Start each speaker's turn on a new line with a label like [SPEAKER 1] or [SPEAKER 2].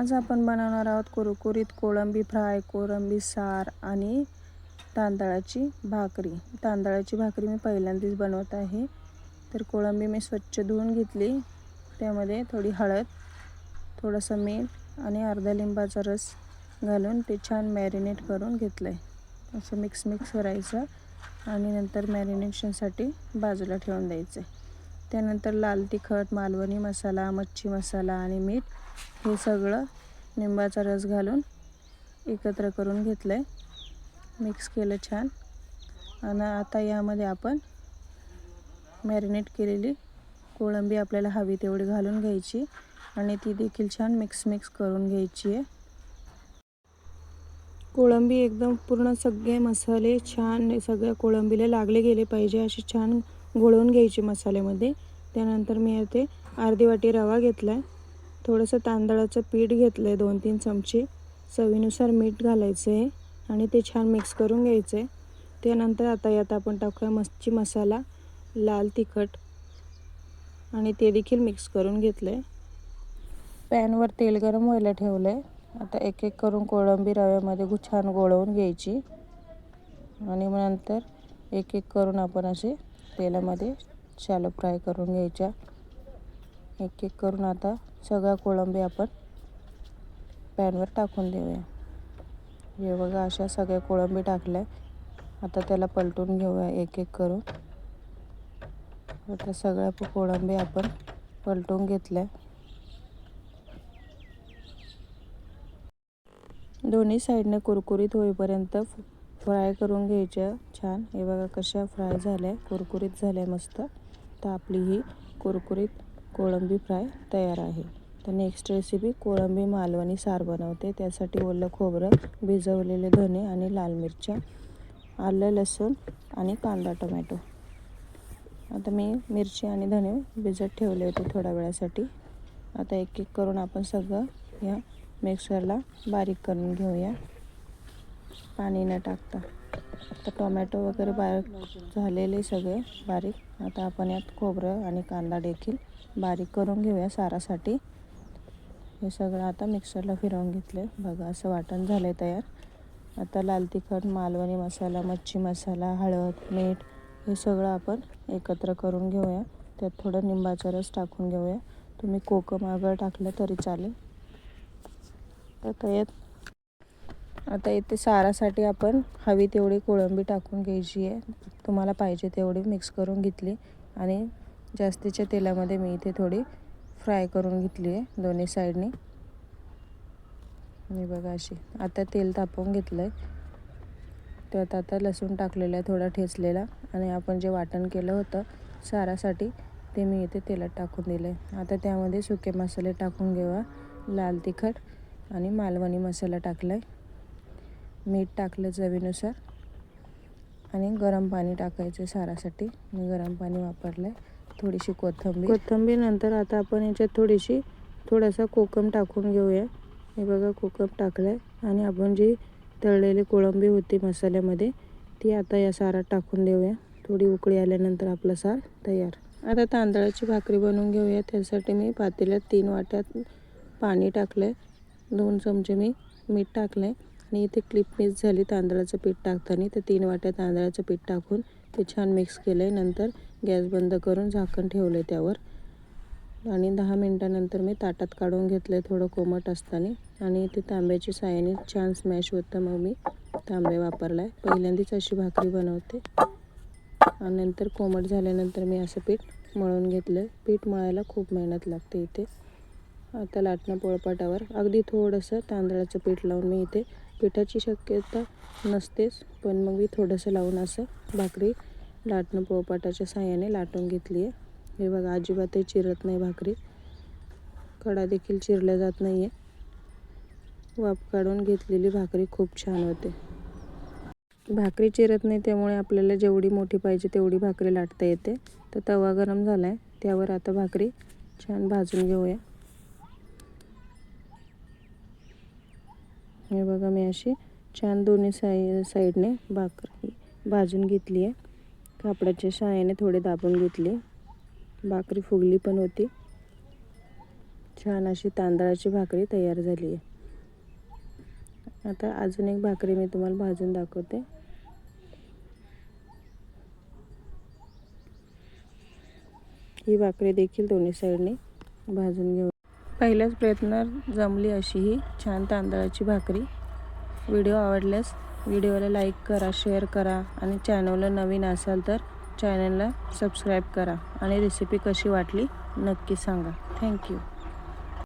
[SPEAKER 1] आज आपण बनवणार आहोत कुरकुरीत कोळंबी फ्राय, कोळंबी सार आणि तांदळाची भाकरी. तांदळाची भाकरी मी पहिल्यांदाच बनवत आहे. तर कोळंबी मी स्वच्छ धुवून घेतली. त्यामध्ये थोडी हळद, थोडंसं मीठ आणि अर्धा लिंबाचा रस घालून ते छान मॅरिनेट करून घेतलं आहे. असं मिक्स करायचं आणि नंतर मॅरिनेशनसाठी बाजूला ठेवून द्यायचं. त्यानंतर लाल तिखट, मालवणी मसाला, मच्छी मसाला आणि मीठ हे सगळं लिंबाचा रस घालून एकत्र करून घेतलं आहे. मिक्स केलं छान. आणि आता यामध्ये आपण मॅरिनेट केलेली कोळंबी आपल्याला हवी तेवढी घालून घ्यायची आणि ती देखील छान मिक्स करून घ्यायची आहे. कोळंबी एकदम पूर्ण सगळे मसाले छान सगळ्या कोळंबीला लागले गेले पाहिजे अशी छान घोळवून घ्यायची मसाल्यामध्ये. त्यानंतर मी इथे अर्धी वाटी रवा घेतला आहे, थोडंसं तांदळाचं पीठ घेतलं आहे 2-3 चमचे, चवीनुसार मीठ घालायचं आहे आणि ते छान मिक्स करून घ्यायचं आहे. त्यानंतर आता यात आपण टाकूया मच्छी मसाला, लाल तिखट आणि ते देखील मिक्स करून घेतलं आहे. पॅनवर तेल गरम व्हायला ठेवलं आहे. आता एक एक करून कोळंबी रव्यामध्ये छान गोळवून घ्यायची आणि मग नंतर एक एक करून आपण असे तेलामध्ये शॅलो फ्राय करून घ्यायच्या. एक एक करून आता सगळ्या कोळंबी आपण पॅनवर टाकून देऊया. हे बघा अशा सगळ्या कोळंबी टाकल्या. आता त्याला पलटून घेऊया एक एक करून. आता सगळ्या कोळंबी आपण पलटून घेतल्या. दोन्ही साईडने कुरकुरीत होईपर्यंत फ्राय करून घ्यायच्या छान. हे बघा कशा फ्राय झाल्या, कुरकुरीत झाल्या मस्त. तर आपली ही कुरकुरीत कोळंबी फ्राय तयार आहे. तर नेक्स्ट रेसिपी कोळंबी मालवणी सार बनवते. त्यासाठी ओलं खोबरं, भिजवलेले धने आणि लाल मिरच्या, आलं लसूण आणि कांदा टोमॅटो. आता मी मिरची आणि धने भिजत ठेवले होते थोड्या वेळासाठी. आता एक एक करून आपण सगळं या मिक्सरला बारीक करून घेऊया पाणी न टाकता. आता टोमॅटो वगैरे बारीक झालेले सगळे बारीक. आता आपण यात खोबरं आणि कांदा देखील बारीक करून घेऊया सारासाठी. हे सगळं आता मिक्सरला फिरवून घेतले. बघा असं वाटण झालं आहे तयार. आता लाल तिखट, मालवणी मसाला, मच्छी मसाला, हळद, मीठ हे सगळं आपण एकत्र करून घेऊया. त्यात थोडं लिंबाचा रस टाकून घेऊया. तुम्ही कोकम आगळ टाकलं तरी चालेल. आता इथे सारासाठी आपण हवी तेवढी कोळंबी टाकून घ्यायची आहे. तुम्हाला पाहिजे तेवढी मिक्स करून घेतली आणि जास्तीच्या तेलामध्ये मी इथे थोडी फ्राय करून घेतली आहे दोन्ही साईडनी. हे बघा अशी. आता तेल तापवून घेतलं आहे. त्यात आता लसूण टाकलेला आहे थोडा ठेचलेला आणि आपण जे वाटण केलं होतं सारासाठी ते मी इथे तेलात टाकून दिलं आहे. आता त्यामध्ये सुके मसाले टाकून घेऊया. लाल तिखट आणि मालवणी मसाला टाकला आहे, मीठ टाकलं चवीनुसार आणि गरम पाणी टाकायचं सारासाठी. मी गरम पाणी वापरलं आहे. थोडीशी कोथिंबीर नंतर आता आपण याच्यात थोडासा कोकम टाकून घेऊया. हे बघा कोकम टाकलं आहे आणि आपण जी तळलेली कोळंबी होती मसाल्यामध्ये ती आता या सारात टाकून देऊया. थोडी उकळी आल्यानंतर आपला सार तयार. आता तांदळाची भाकरी बनवून घेऊया. त्यासाठी मी पातेल्यात 3 वाट्यात पाणी टाकलं आहे, 2 चमचे मी मीठ टाकलं आहे आणि इथे क्लिप मिस झाली तांदळाचं पीठ टाकताना. तर 3 वाट्या तांदळाचं पीठ टाकून ते छान मिक्स केलं आहे. नंतर गॅस बंद करून झाकण ठेवलं आहे त्यावर आणि 10 मिनटानंतर मी ताटात काढून घेतलं आहे थोडं कोमट असताना. आणि इथे तांब्याची साहाय्याने छान स्मॅश होतं. मग मी तांबे वापरला आहे. पहिल्यांदाच अशी भाकरी बनवते. आणि नंतर कोमट झाल्यानंतर मी असं पीठ मळून घेतलं आहे. पीठ मळायला खूप मेहनत लागते इथे. आता लाटणं पोळपाटावर अगदी थोडंसं तांदळाचं पीठ लावून मी इथे पिठाची शक्यता नसतेच, पण मग मी थोडंसं लावून असं भाकरी लाटणं पोळपाटाच्या साहाय्याने लाटून घेतली आहे. हे बघा अजिबातही चिरत नाही भाकरी, कडा देखील चिरल्या जात नाही आहे. वाफ काढून घेतलेली भाकरी खूप छान होते. भाकरी चिरत नाही त्यामुळे आपल्याला जेवढी मोठी पाहिजे तेवढी भाकरी लाटता येते. तर तवा गरम झाला आहे त्यावर आता भाकरी छान भाजून घेऊया. हे बघा मी अशी छान दोन्ही साईडने भाकरी भाजून घेतली आहे. कापडाच्या साहाय्याने थोडे दाबून घेतली. भाकरी फुगली पण होती. छान अशी तांदळाची भाकरी तयार झाली आहे. आता अजून एक भाकरी मी तुम्हाला भाजून दाखवते. ही भाकरी देखील दोन्ही साईडने भाजून घेऊ. पहिल्याच प्रयत्नात जमली अशी ही छान तांदळाची भाकरी. व्हिडिओ आवडल्यास व्हिडिओला लाईक करा, शेअर करा आणि चॅनलला नवीन असाल तर चॅनलला सबस्क्राईब करा आणि रेसिपी कशी वाटली नक्की सांगा. थँक्यू.